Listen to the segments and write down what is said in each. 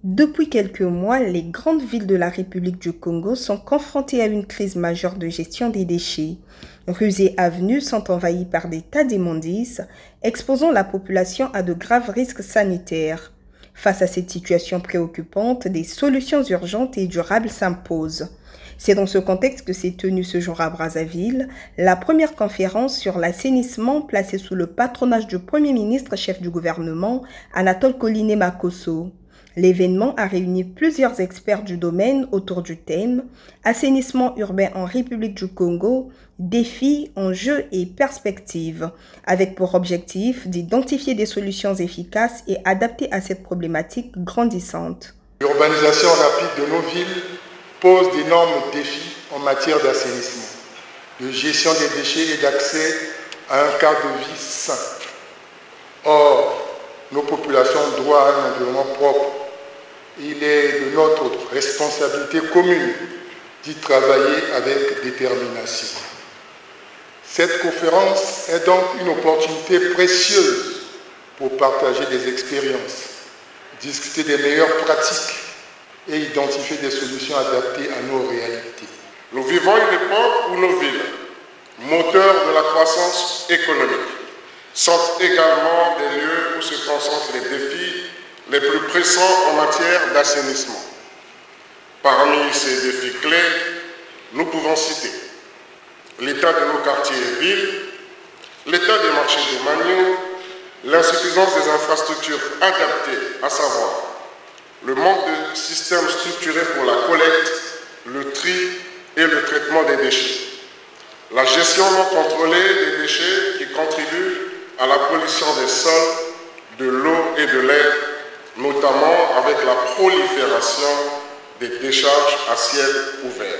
Depuis quelques mois, les grandes villes de la République du Congo sont confrontées à une crise majeure de gestion des déchets. Rues et avenues sont envahies par des tas d'immondices, exposant la population à de graves risques sanitaires. Face à cette situation préoccupante, des solutions urgentes et durables s'imposent. C'est dans ce contexte que s'est tenue ce jour à Brazzaville la première conférence sur l'assainissement placée sous le patronage du Premier ministre chef du gouvernement, Anatole Koliné Makosso. L'événement a réuni plusieurs experts du domaine autour du thème « Assainissement urbain en République du Congo, défis, enjeux et perspectives », avec pour objectif d'identifier des solutions efficaces et adaptées à cette problématique grandissante. L'urbanisation rapide de nos villes pose d'énormes défis en matière d'assainissement, de gestion des déchets et d'accès à un cadre de vie sain. Or, nos populations ont droit à un environnement propre. Il est de notre responsabilité commune d'y travailler avec détermination. Cette conférence est donc une opportunité précieuse pour partager des expériences, discuter des meilleures pratiques et identifier des solutions adaptées à nos réalités. Nous vivons une époque où nos villes, moteurs de la croissance économique, sont également des lieux où se concentrent les défis les plus pressants en matière d'assainissement. Parmi ces défis clés, nous pouvons citer l'état de nos quartiers et villes, l'état des marchés domaniaux, l'insuffisance des infrastructures adaptées, à savoir le manque de systèmes structurés pour la collecte, le tri et le traitement des déchets, la gestion non contrôlée des déchets qui contribuent à la pollution des sols, de l'eau et de l'air, notamment avec la prolifération des décharges à ciel ouvert.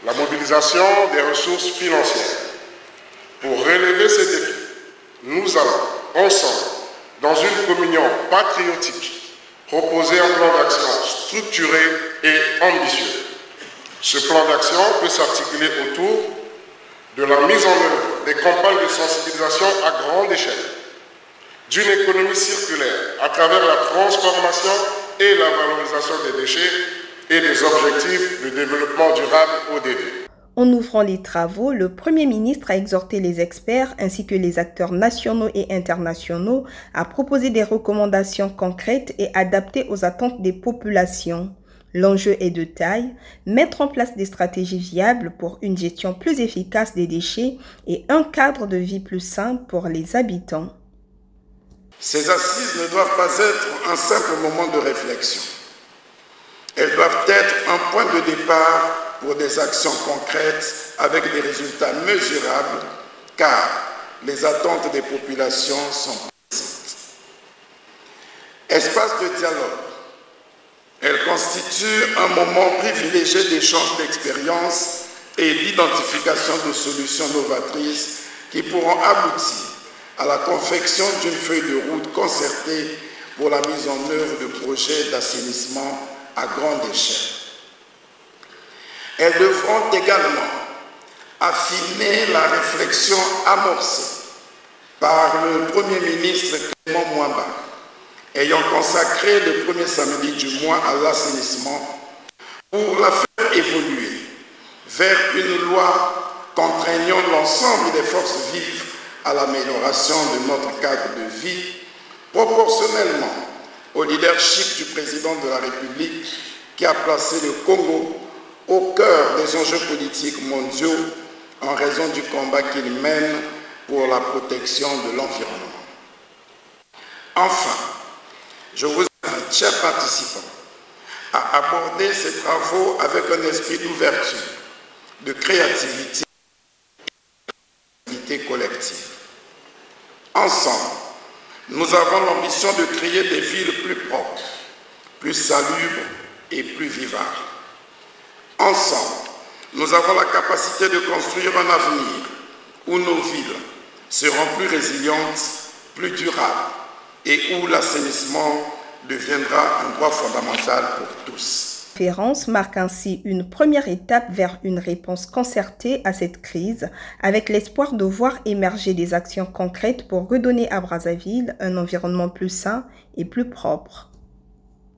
La mobilisation des ressources financières. Pour relever ces défis, nous allons, ensemble, dans une communion patriotique, proposer un plan d'action structuré et ambitieux. Ce plan d'action peut s'articuler autour de la mise en œuvre des campagnes de sensibilisation à grande échelle, d'une économie circulaire à travers la transformation et la valorisation des déchets et des objectifs de développement durable ODD. En ouvrant les travaux, le Premier ministre a exhorté les experts ainsi que les acteurs nationaux et internationaux à proposer des recommandations concrètes et adaptées aux attentes des populations. L'enjeu est de taille, mettre en place des stratégies viables pour une gestion plus efficace des déchets et un cadre de vie plus sain pour les habitants. Ces assises ne doivent pas être un simple moment de réflexion. Elles doivent être un point de départ pour des actions concrètes avec des résultats mesurables, car les attentes des populations sont présentes. Espace de dialogue. Elle constitue un moment privilégié d'échange d'expériences et d'identification de solutions novatrices qui pourront aboutir à la confection d'une feuille de route concertée pour la mise en œuvre de projets d'assainissement à grande échelle. Elles devront également affiner la réflexion amorcée par le Premier ministre Clément Mwamba, ayant consacré le premier samedi du mois à l'assainissement, pour la faire évoluer vers une loi contraignant l'ensemble des forces vives à l'amélioration de notre cadre de vie, proportionnellement au leadership du président de la République qui a placé le Congo au cœur des enjeux politiques mondiaux en raison du combat qu'il mène pour la protection de l'environnement. Enfin, je vous invite, chers participants, à aborder ces travaux avec un esprit d'ouverture, de créativité et d'unité collective. Ensemble, nous avons l'ambition de créer des villes plus propres, plus salubres et plus vivables. Ensemble, nous avons la capacité de construire un avenir où nos villes seront plus résilientes, plus durables et où l'assainissement deviendra un droit fondamental pour tous. La conférence marque ainsi une première étape vers une réponse concertée à cette crise, avec l'espoir de voir émerger des actions concrètes pour redonner à Brazzaville un environnement plus sain et plus propre.